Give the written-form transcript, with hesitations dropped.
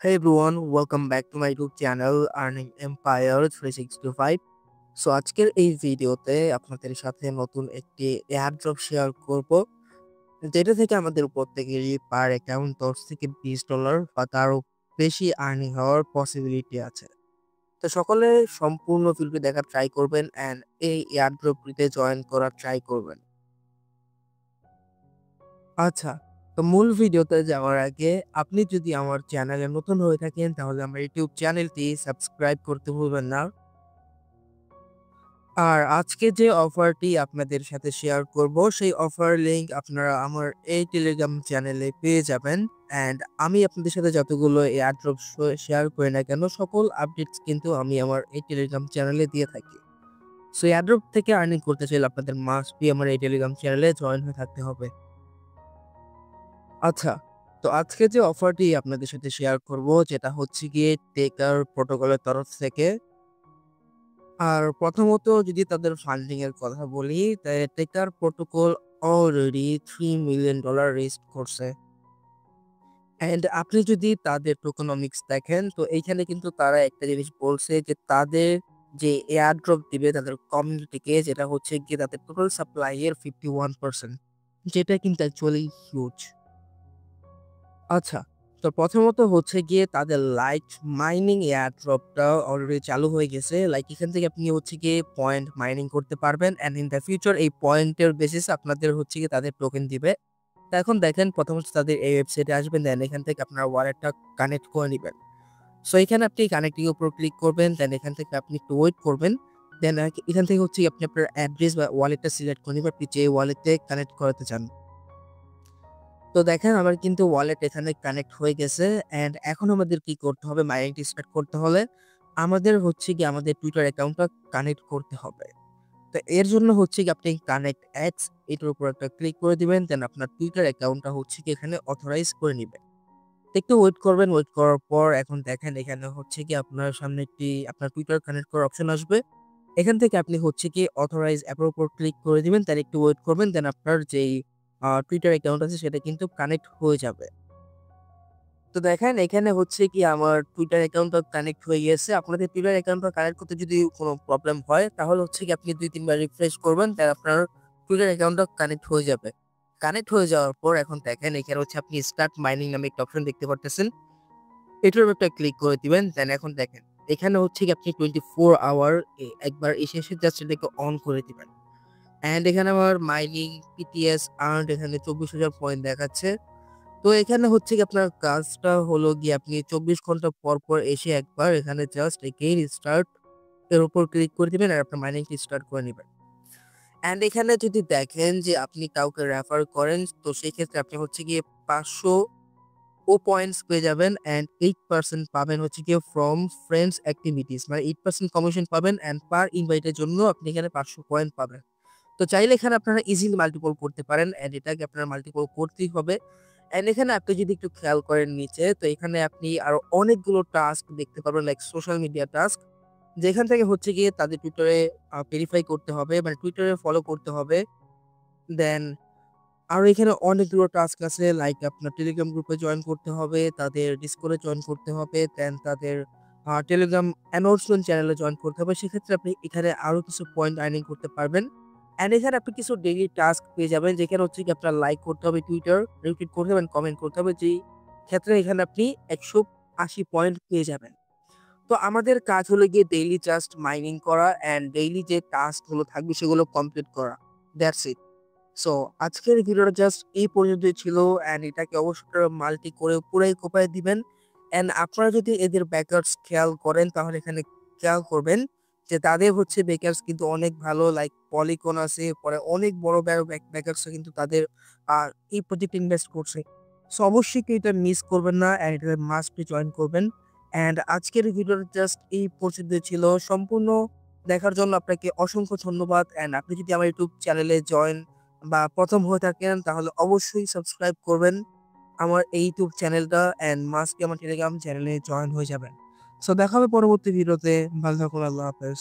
Hey everyone, welcome back to my YouTube channel Earning Empire 365. So আজকের এই ভিডিওতে আপনাদের সাথে নতুন একটি এয়ারড্রপ শেয়ার করব, যেটা থেকে আমাদের প্রত্যেকেরই পার অ্যাকাউন্ট $10 থেকে $20 বা তারও বেশি আর্নিং হওয়ার পসিবিলিটি আছে। তো সকলে সম্পূর্ণ ভিডিওটি দেখার ট্রাই করবেন অ্যান্ড এই এয়ারড্রপটিতে জয়েন করার ট্রাই করবেন। আচ্ছা, তো মূল ভিডিওতে যাওয়ার আগে আপনি যদি আমার চ্যানেলে নতুন হয়ে থাকেন তাহলে আমার ইউটিউব চ্যানেলটি সাবস্ক্রাইব করতে ভুলবেন না। আর আজকে যে অফারটি আপনাদের সাথে শেয়ার করব সেই অফার লিংক আপনারা আমার এই টেলিগ্রাম চ্যানেলে পেয়ে যাবেন। অ্যান্ড আমি আপনাদের সাথে যতগুলো এয়ারড্রপ শেয়ার করি না কেন সকল আপডেটস কিন্তু আমি আমার এই টেলিগ্রাম চ্যানেলে দিয়ে থাকি। সো এয়ারড্রপ থেকে আর্নিং করতে চাইলে আপনাদের মাস্ট বি আমার এই টেলিগ্রাম চ্যানেলে জয়েন হয়ে থাকতে হবে। আচ্ছা, তো আজকে যে অফারটি আপনাদের সাথে শেয়ার করব যেটা হচ্ছে গিয়ে টেকার প্রোটোকলের তরফ থেকে। আর প্রথমত যদি তাদের ফান্ডিং এর কথা বলি, টেকার প্রোটোকল অলরেডি $3 মিলিয়ন রেইজ করছে। অ্যান্ড আপনি যদি তাদের টোকেনমিক্স দেখেন তো এইখানে কিন্তু তারা একটা জিনিস বলছে যে তাদের যে এয়ার ড্রপ দিবে তাদের কমিউনিটিকে, যেটা হচ্ছে গিয়ে তাদের টোটাল সাপ্লাই এর 51%, যেটা কিন্তু অ্যাকচুয়ালি হিউজ। আচ্ছা, তো প্রথমত হচ্ছে গিয়ে তাদের লাইট মাইনিং এয়ারড্রপটা অলরেডি চালু হয়ে গেছে। লাইক এখান থেকে আপনি হচ্ছে গিয়ে পয়েন্ট মাইনিং করতে পারবেন অ্যান্ড ইন দ্য ফিউচার এই পয়েন্টের বেসিসে আপনাদের হচ্ছে গিয়ে তাদের টোকেন দিবে। তো এখন দেখেন প্রথমত তাদের এই ওয়েবসাইটে আসবেন, দেন এখান থেকে আপনার ওয়ালেটটা কানেক্ট করে নিবেন। সো এখানে আপনি কানেক্টিং এর উপর ক্লিক করবেন, দেন এখান থেকে আপনি একটু ওয়েট করবেন। দেন এখান থেকে হচ্ছে আপনি আপনার অ্যাড্রেস বা ওয়ালেটটা সিলেক্ট করে নিবেন, আপনি যে ওয়ালেটে কানেক্ট করাতে চান। তো দেখেন আমার কিন্তু ওয়ালেট এখানে কানেক্ট হয়ে গেছে অ্যান্ড এখন আমাদের কি করতে হবে, মাইনিংটি স্টার্ট করতে হলে আমাদের হচ্ছে গিয়ে আমাদের টুইটার অ্যাকাউন্টটা কানেক্ট করতে হবে। তো এর জন্য হচ্ছে গিয়ে আপনি কানেক্ট অ্যাডস এটার উপর একটা ক্লিক করে দিবেন, দেন আপনার টুইটার অ্যাকাউন্টটা হচ্ছে কি এখানে অথরাইজ করে নিবেন। তো একটু ওয়েট করবেন, ওয়েট করার পর এখন দেখেন এখানে হচ্ছে কি আপনার সামনে একটি আপনার টুইটার কানেক্ট করার অপশন আসবে। এখান থেকে আপনি হচ্ছে কি অথরাইজ অ্যাপের উপর ক্লিক করে দিবেন, দেন একটু ওয়েট করবেন, দেন আপনার যেই টুইটার অ্যাকাউন্ট আছে সেটা কিন্তু কানেক্ট হয়ে যাবে। তো দেখেন এখানে হচ্ছে কি আমার টুইটার অ্যাকাউন্টটা কানেক্ট হয়ে গিয়েছে। আপনাদের টুইটার অ্যাকাউন্টটা কানেক্ট করতে যদি কোনো প্রবলেম হয় তাহলে হচ্ছে কি আপনি ২-৩ বার রিফ্রেশ করবেন, দেন আপনার টুইটার অ্যাকাউন্টটা কানেক্ট হয়ে যাবে। কানেক্ট হয়ে যাওয়ার পর এখন দেখেন এখানে হচ্ছে আপনি স্টার্ট মাইনিং নামে একটা অপশন দেখতে পারতেছেন। এটার উপর একটা ক্লিক করে দিবেন। দেন এখন দেখেন এখানে হচ্ছে কি আপনি 24 আওয়ার একবার এসে জাস্ট এটাকে অন করে দিবেন। অ্যান্ড এখানে আমার মাইনিং পিটিএস আর্নড এখানে ২৪,০০০ পয়েন্ট দেখাচ্ছে। তো এখানে হচ্ছে কি আপনার কাজটা হলো গিয়ে আপনি ২৪ ঘন্টা পর, পর এসে একবার এখানে জাস্ট এগেইন স্টার্ট এর উপর ক্লিক করে দিবেন আর আপনার মাইনিংটি স্টার্ট করে নিবেন। অ্যান্ড এখানে যদি দেখেন যে আপনি কাউকে রেফার করেন তো সেই ক্ষেত্রে আপনি হচ্ছে গিয়ে ৫০০ পয়েন্টস পেয়ে যাবেন অ্যান্ড 8% পাবেন হচ্ছে গিয়ে ফ্রম ফ্রেন্ডস অ্যাক্টিভিটিস, মানে 8% কমিশন পাবেন অ্যান্ড পার ইনভাইটের জন্য আপনি এখানে ৫০০ পয়েন্ট পাবেন। তো চাইলে এখানে আপনারা ইজিলি মাল্টিপল করতে পারেন অ্যান্ড এটাকে আপনার মাল্টিপল করতেই হবে। অ্যান্ড এখানে আপনি যদি একটু খেয়াল করেন নিচে, তো এখানে আপনি আরো অনেকগুলো টাস্ক দেখতে পারবেন লাইক সোশ্যাল মিডিয়া টাস্ক, যেখান থেকে হচ্ছে গিয়ে তাদের টুইটারে ভেরিফাই করতে হবে, মানে টুইটারে ফলো করতে হবে। দেন আরো এখানে অনেকগুলো টাস্ক আছে লাইক আপনার টেলিগ্রাম গ্রুপে জয়েন করতে হবে, তাদের ডিসকর্ডে জয়েন করতে হবে, দেন তাদের টেলিগ্রাম অ্যানাউন্সমেন্ট চ্যানেলে জয়েন করতে হবে। সেক্ষেত্রে আপনি এখানে আরো কিছু পয়েন্ট আর্নিং করতে পারবেন। অ্যান্ড এখানে আপনি কিছু ডেইলি টাস্ক পেয়ে যাবেন, যেখানে হচ্ছে কি আপনার লাইক করতে হবে টুইটার, রিটুইট করতে হবে, কমেন্ট করতে হবে, যেই ক্ষেত্রে এখানে আপনি ১৮০ পয়েন্ট পেয়ে যাবেন। তো আমাদের কাজ হলো গিয়ে ডেইলি জাস্ট মাইনিং করা অ্যান্ড ডেইলি যে টাস্ক গুলো থাকবে সেগুলো কমপ্লিট করা। That's it. সো আজকের ভিডিওটা জাস্ট এই পর্যন্তই ছিল অ্যান্ড এটাকে অবশ্যই মাল্টি করে পুরাই কোপায় দিবেন। অ্যান্ড আপনারা যদি এদের ব্যাকার্স খেয়াল করেন তাহলে এখানে খেয়াল করবেন যে তাদের হচ্ছে ব্যাকার্স কিন্তু অনেক ভালো, লাইক পলিগন আছে, পরে অনেক বড় বড় ব্যাকার্স কিন্তু তাদের এই প্রজেক্টে ইনভেস্ট করছে। সো অবশ্যই কেউ এটা মিস করবেন না অ্যান্ড এটা মাস্ট বি জয়েন করবেন। অ্যান্ড আজকের ভিডিওটা জাস্ট এই পর্যন্ত ছিল। সম্পূর্ণ দেখার জন্য আপনাকে অসংখ্য ধন্যবাদ। অ্যান্ড আপনি যদি আমার ইউটিউব চ্যানেলে জয়েন বা প্রথম হয়ে থাকেন তাহলে অবশ্যই সাবস্ক্রাইব করবেন আমার এই ইউটিউব চ্যানেলটা অ্যান্ড মাস্ট আমার টেলিগ্রাম চ্যানেলে জয়েন হয়ে যাবেন। সো দেখা হবে পরবর্তী ভিডিওতে। ভালো থাকুন। আল্লাহ হাফেজ।